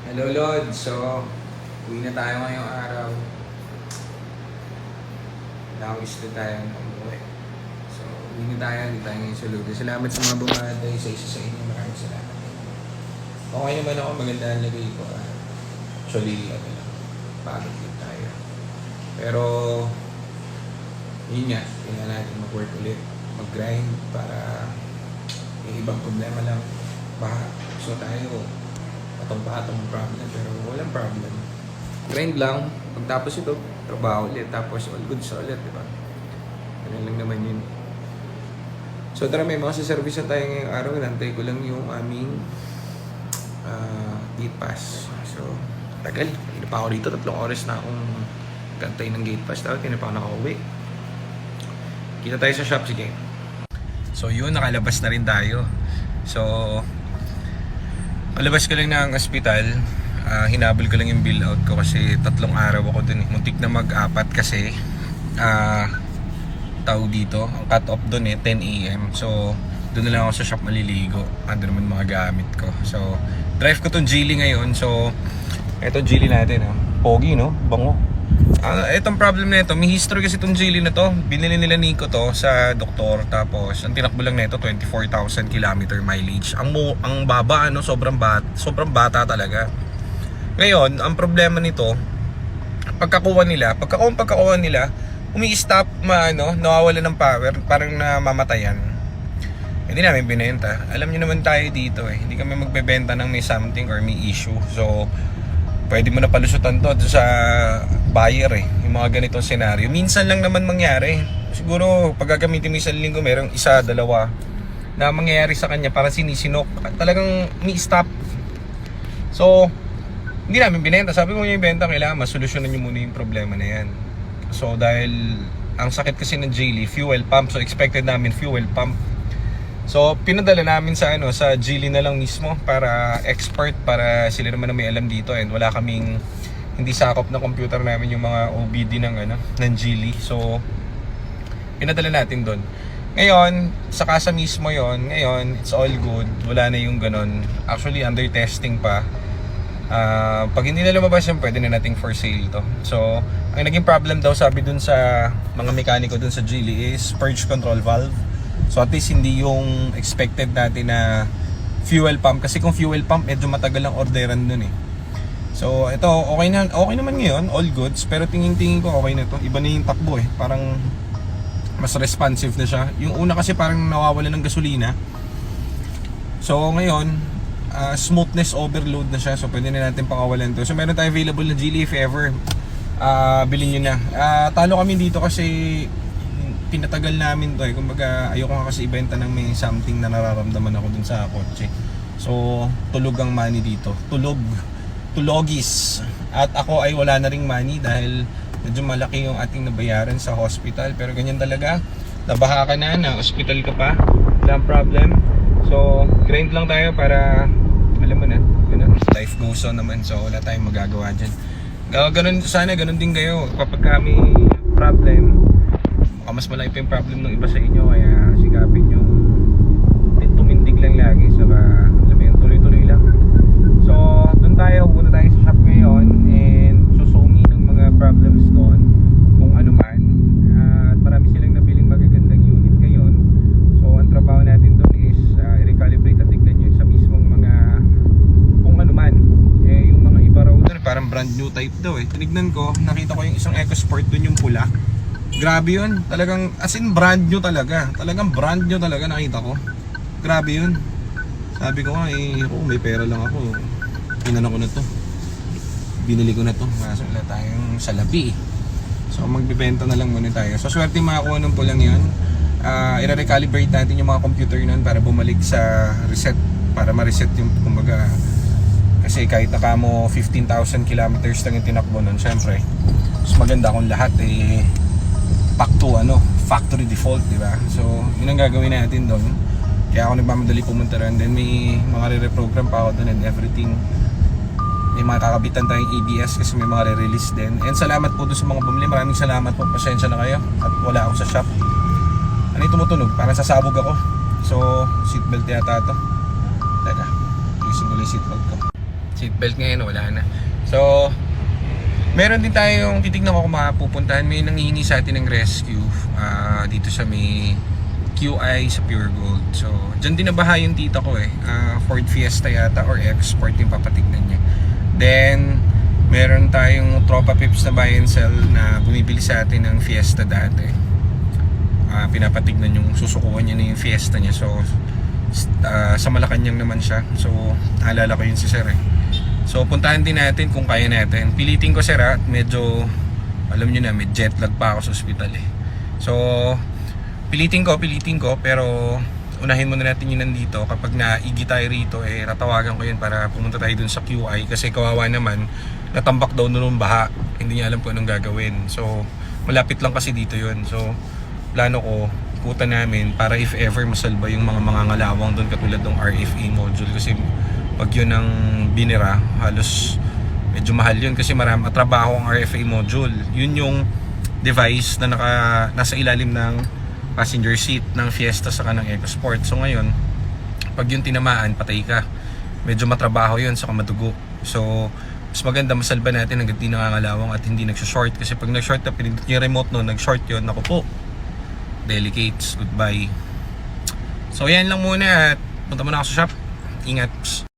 Hello Lord, so uwi na tayo ngayong araw. Nakawis na tayo ng umuwi. So uwi na tayo, hindi tayo ngayon sa lugar. Salamat sa mga bumaday, sa isa sa inyo, maraming salamat. Okay naman ako, maganda ang lagay ko. Actually, ano lang, pagod din tayo. Pero, yun nga, tingnan natin mag-work ulit, mag-grind para yung ibang problema lang. Baka gusto tayo, patong-patong problem, pero walang problem. Grind lang, pagtapos ito, trabaho ulit, tapos all good sa ulit, di ba? Ganun lang naman yun. So tara, may mga sa-service na tayo ngayong araw. Nantay ko lang yung aming gate pass. So, tagal. Hindi pa ako dito, 3 oras na akong gantay ng gate pass. Tapos, hindi pa ako nakauwi. Kita tayo sa shop, sige. So yun, nakalabas na rin tayo. So, palabas ko lang ng ospital. Hinabol ko lang yung bill out ko kasi 3 araw ako dun. Muntik na mag-4 kasi tao dito. Ang cut off dun 10 AM. So, doon na lang ako sa shop maliligo. Ando naman mga gamit ko. So, drive ko tong Geely ngayon. So, eto Geely natin. Pogi, no? Bango. Itong problem na ito, may history kasi itong Geely na to. Binili nila Nico to sa doktor. Tapos, ang tinakbo lang na ito, 24,000 kilometer mileage. Ang baba, sobrang bata talaga. Ngayon, ang problema nito, pagkakuha nila, umi-stop, nawawala ng power, parang namamatayan. Hindi namin binenta. Alam niyo naman tayo dito Hindi kami magbebenta ng may something or may issue. So, pwede mo na palusutan to sa buyer yung mga ganitong senaryo. Minsan lang naman mangyari. Siguro, pag gagamitin mo isang linggo, merong 1, 2 na mangyayari sa kanya para sinisinok. Talagang umi-stop. So, hindi namin binenta. Sabi mo yung ibenta, kailangan masolusyonan nyo muna yung problema na yan. So dahil ang sakit kasi ng Geely, fuel pump. So expected namin fuel pump. So pinadala namin sa sa Geely na lang mismo para expert, para sila naman na may alam dito. And wala kaming, hindi sakop ng computer namin yung mga OBD ng Geely. So pinadala natin doon. Ngayon, sa kasa mismo yon. Ngayon, it's all good. Wala na yung ganon. Actually, under testing pa. Pag hindi na lumabas yun, pwede na nating for sale to. So, ang naging problem daw, sabi dun sa mga mekaniko dun sa Geely, is purge control valve. So at least hindi yung expected natin na fuel pump. Kasi kung fuel pump, medyo matagal ang orderan dun So ito, okay naman ngayon, all goods. Pero tingin ko okay na to. Iba na yung takbo Parang mas responsive na siya. Yung una kasi parang nawawala ng gasolina. So ngayon, smoothness overload na siya. So pwede na natin pangawalan to. So meron tayo available na Geely if ever. Bilhin nyo na. Talo kami dito kasi pinatagal namin to Kumbaga ayoko nga kasi ibenta ng may something na nararamdaman ako dun sa kotse. So tulog ang money dito. Tulogis. At ako ay wala na ring money dahil medyo malaki yung ating nabayaran sa hospital. Pero ganyan talaga. Nabaha ka na hospital ka pa. Walang problem. So grind lang tayo para alam mo na, life goes on naman. So wala tayong magagawa dyan. Sana ganun din kayo. Kapag kami problem, mas malaki pa yung problem ng iba sa inyo. Kaya sikapin yung tumindig lang lagi. Saka alam mo yun, tuloy-tuloy lang. So doon tayo, pupunta tayo sa shop ngayon and susumi ng mga problems doon kung ano man. At marami silang nabiling magagandang unit ngayon. So ang trabaho natin doon is i-recalibrate at tignan nyo sa mismong mga kung ano man. Yung mga iba raw doon parang brand new type daw Tinignan ko, nakita ko yung isang EcoSport doon, yung pula. Grabe yun, talagang as in brand new talaga. Talagang brand new talaga nakita ko. Grabe yun. Sabi ko nga may pera lang ako. Inano ko na to. Binili ko na to. Kaso wala tayong salapi So magbibenta na lang muna tayo. So swerte makakuha ng pulang yun. I-recalibrate natin yung mga computer nun para bumalik sa reset. Para ma-reset yung kumbaga. Kasi kahit naka mo 15,000 kilometers lang yung tinakbo nun, syempre mas maganda kung lahat back to factory default, di ba? So yun ang gagawin natin doon. Kaya ako nagmamadali pumunta rin. Then may mga re-reprogram pa ako doon and everything. May mga kakabitan tayong ABS kasi may mga re-release din. And salamat po doon sa mga bumili. Maraming salamat po. Pasensya na kayo at wala ako sa shop. Ano yung tumutunog? Parang sasabog ako. So seatbelt yata to. Teka, ayusin ko yung seatbelt ko. Seatbelt ngayon, wala na. So, meron din tayong titignan ko kung makapupuntahan. May nangihingi sa atin ng rescue dito sa may QI sa Pure Gold. So, dyan din nabaha yung tita ko eh. Ford Fiesta yata or Export yung papatignan niya. Then, meron tayong tropa pips na buy and sell na bumibili sa atin ng Fiesta dati. Pinapatignan yung susukuhan niya na yung Fiesta niya. So, sa Malacanang naman siya. So, alala ko yun si Sir eh. So, puntahan din natin kung kaya natin. Pilitin ko Sir medyo, alam nyo na, may jet lag pa ako sa ospital eh. So, pilitin ko, pero unahin muna natin yun nandito. Kapag naigi tayo rito, tatawagan ko yun para pumunta tayo dun sa QI. Kasi kawawa naman, natambak daw nun ng baha. Hindi niya alam kung anong gagawin. So, malapit lang kasi dito yun. So, plano ko, ikutan namin para if ever masalba yung mga ngalawang dun katulad ng RFA module. Kasi pag yun ang binira, halos medyo mahal yun kasi marami trabaho ang RFA module. Yun yung device na nasa ilalim ng passenger seat ng Fiesta saka ng EcoSport. So ngayon, pag yun tinamaan, patay ka. Medyo matrabaho yun, saka madugo. So, mas maganda masalba natin hanggang di nangangalawang at hindi nagsashort. Kasi pag nag-short na, pinindot yung remote no, nag-short yun, naku po, delicates, goodbye. So yan lang muna at punta muna ako sa shop. Ingat.